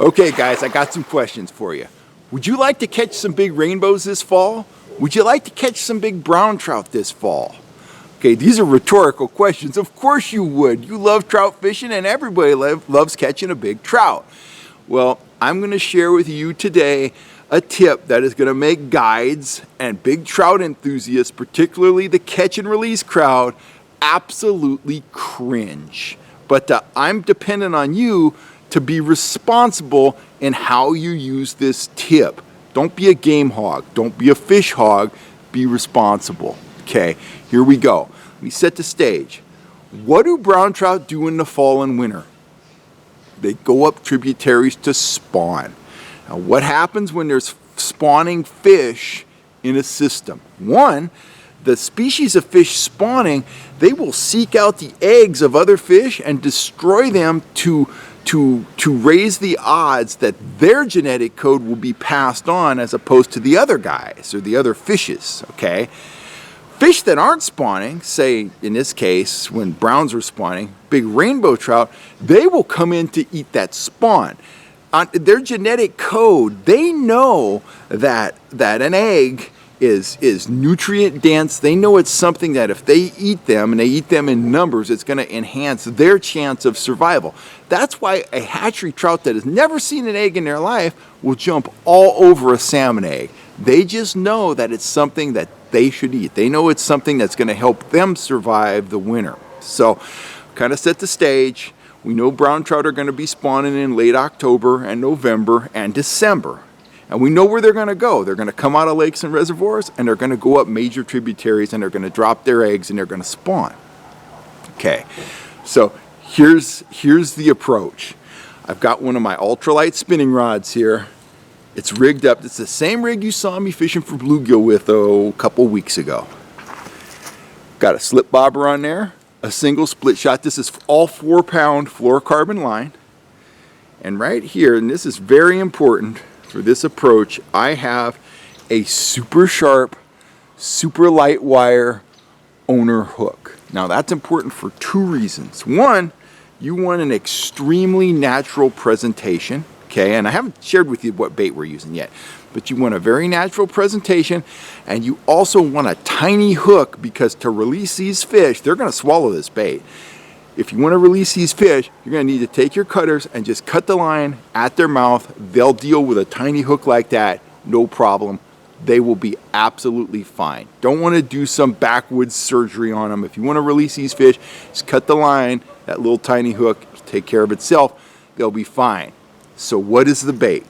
Okay guys, I got some questions for you. Would you like to catch some big rainbows this fall? Would you like to catch some big brown trout this fall? Okay, these are rhetorical questions. Of course you would. You love trout fishing and everybody loves catching a big trout. Well, I'm going to share with you today a tip that is going to make guides and big trout enthusiasts, particularly the catch and release crowd, absolutely cringe. But I'm dependent on you to be responsible in how you use this tip. Don't be a game hog. Don't be a fish hog. Be responsible. Okay, here we go. Let me set the stage. What do brown trout do in the fall and winter? They go up tributaries to spawn. Now, what happens when there's spawning fish in a system? One, the species of fish spawning, they will seek out the eggs of other fish and destroy them to raise the odds that their genetic code will be passed on as opposed to the other guys or the other fishes, okay? Fish that aren't spawning, say in this case when browns are spawning, big rainbow trout, they will come in to eat that spawn. On their genetic code, they know that an egg is nutrient dense. They know it's something that if they eat them, and they eat them in numbers, it's going to enhance their chance of survival. That's why a hatchery trout that has never seen an egg in their life will jump all over a salmon egg. They just know that it's something that they should eat. They know it's something that's going to help them survive the winter. So, kind of set the stage. We know brown trout are going to be spawning in late October and November and December. And we know where they're going to go. They're going to come out of lakes and reservoirs, and they're going to go up major tributaries, and they're going to drop their eggs, and they're going to spawn. Okay, so here's the approach. I've got one of my ultralight spinning rods here. It's rigged up. It's the same rig you saw me fishing for bluegill with a couple weeks ago. Got a slip bobber on there, a single split shot. This is all 4-pound fluorocarbon line. And right here, and this is very important, for this approach, I have a super sharp, super light wire owner hook. Now that's important for two reasons. One, you want an extremely natural presentation, okay? And I haven't shared with you what bait we're using yet, but you want a very natural presentation, and you also want a tiny hook because to release these fish, they're gonna swallow this bait. If you want to release these fish, you're going to need to take your cutters and just cut the line at their mouth. They'll deal with a tiny hook like that, no problem. They will be absolutely fine. Don't want to do some backwoods surgery on them. If you want to release these fish, just cut the line, that little tiny hook, take care of itself. They'll be fine. So what is the bait?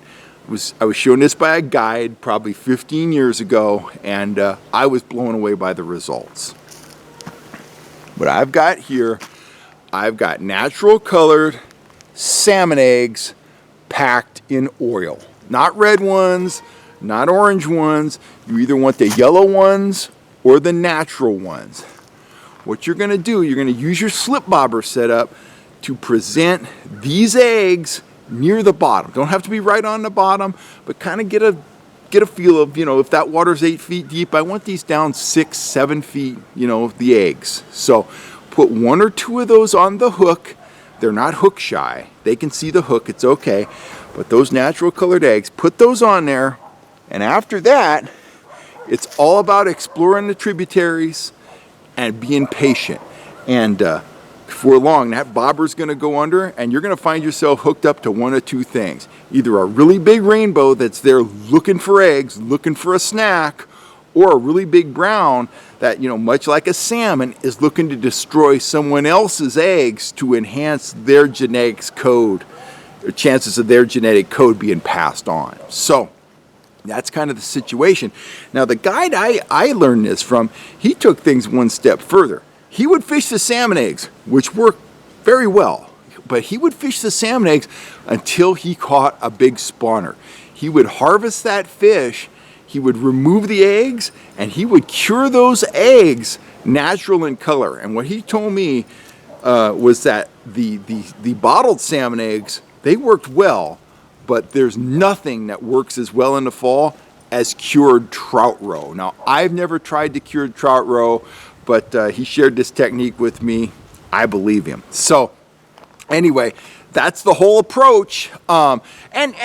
I was shown this by a guide probably 15 years ago, and I was blown away by the results. What I've got here, I've got natural colored salmon eggs packed in oil. Not red ones, not orange ones. You either want the yellow ones or the natural ones. What you're going to do, you're going to use your slip bobber setup to present these eggs near the bottom. Don't have to be right on the bottom, but kind of get a feel of, if that water's 8 feet deep, I want these down 6, 7 feet, the eggs. So put 1 or 2 of those on the hook. They're not hook shy. They can see the hook, it's okay. But those natural colored eggs, put those on there. And after that, it's all about exploring the tributaries and being patient. And before long, that bobber's gonna go under and you're gonna find yourself hooked up to 1 or 2 things. Either a really big rainbow that's there looking for eggs, looking for a snack, or a really big brown that, much like a salmon, is looking to destroy someone else's eggs to enhance their genetics code, or chances of their genetic code being passed on. So that's kind of the situation. Now the guide I learned this from, he took things 1 step further. He would fish the salmon eggs, which work very well, but he would fish the salmon eggs until he caught a big spawner. He would harvest that fish, he would remove the eggs, and he would cure those eggs natural in color. And what he told me was that the bottled salmon eggs, they worked well, but there's nothing that works as well in the fall as cured trout roe. Now, I've never tried the cured trout roe, but he shared this technique with me. I believe him. So anyway, That's the whole approach. And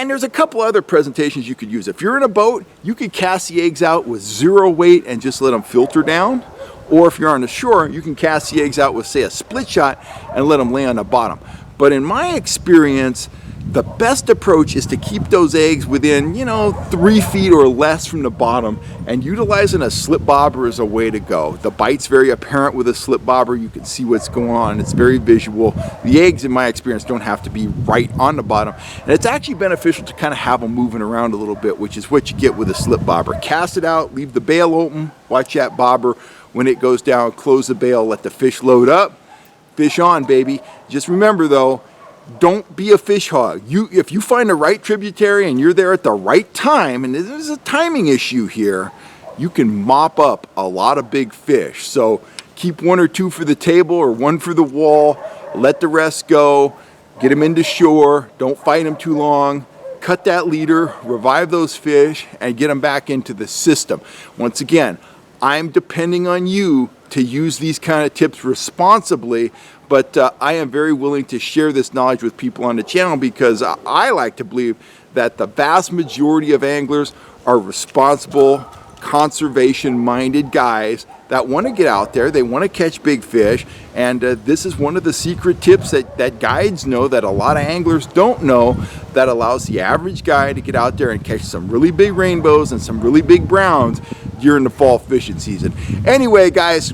there's a couple other presentations you could use. If you're in a boat, you could cast the eggs out with 0 weight and just let them filter down. Or if you're on the shore, you can cast the eggs out with, say, a split shot and let them lay on the bottom. But in my experience, the best approach is to keep those eggs within, 3 feet or less from the bottom, and utilizing a slip bobber is a way to go. The bite's very apparent with a slip bobber. You can see what's going on. It's very visual. The eggs, in my experience, don't have to be right on the bottom. And it's actually beneficial to kind of have them moving around a little bit, which is what you get with a slip bobber. Cast it out, leave the bail open, watch that bobber. When it goes down, close the bail, let the fish load up. Fish on, baby. Just remember though, don't be a fish hog. If you find the right tributary and you're there at the right time, and there's a timing issue here, you can mop up a lot of big fish. So keep 1 or 2 for the table or 1 for the wall. Let the rest go. Get them into shore. Don't fight them too long. Cut that leader, revive those fish, and get them back into the system. Once again, I'm depending on you to use these kind of tips responsibly, but I am very willing to share this knowledge with people on the channel because I like to believe that the vast majority of anglers are responsible, conservation-minded guys that want to get out there, they want to catch big fish, and this is one of the secret tips that guides know that a lot of anglers don't know that allows the average guy to get out there and catch some really big rainbows and some really big browns during the fall fishing season. Anyway, guys,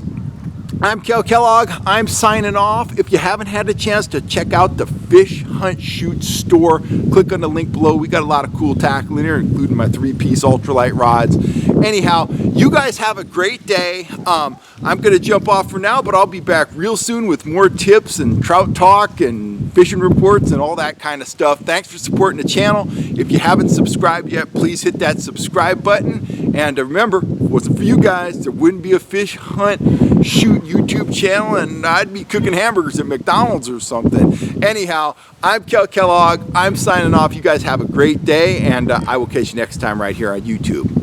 I'm Kel Kellogg. I'm signing off. If you haven't had a chance to check out the Fish Hunt Shoot store, click on the link below. We got a lot of cool tackle in here, including my 3-piece ultralight rods. Anyhow, you guys have a great day. I'm going to jump off for now, but I'll be back real soon with more tips and trout talk and fishing reports and all that kind of stuff. Thanks for supporting the channel. If you haven't subscribed yet, please hit that subscribe button. And remember, if it wasn't for you guys, there wouldn't be a Fish Hunt Shoot YouTube channel, and I'd be cooking hamburgers at McDonald's or something. Anyhow, I'm Kel Kellogg. I'm signing off. You guys have a great day, and I will catch you next time right here on YouTube.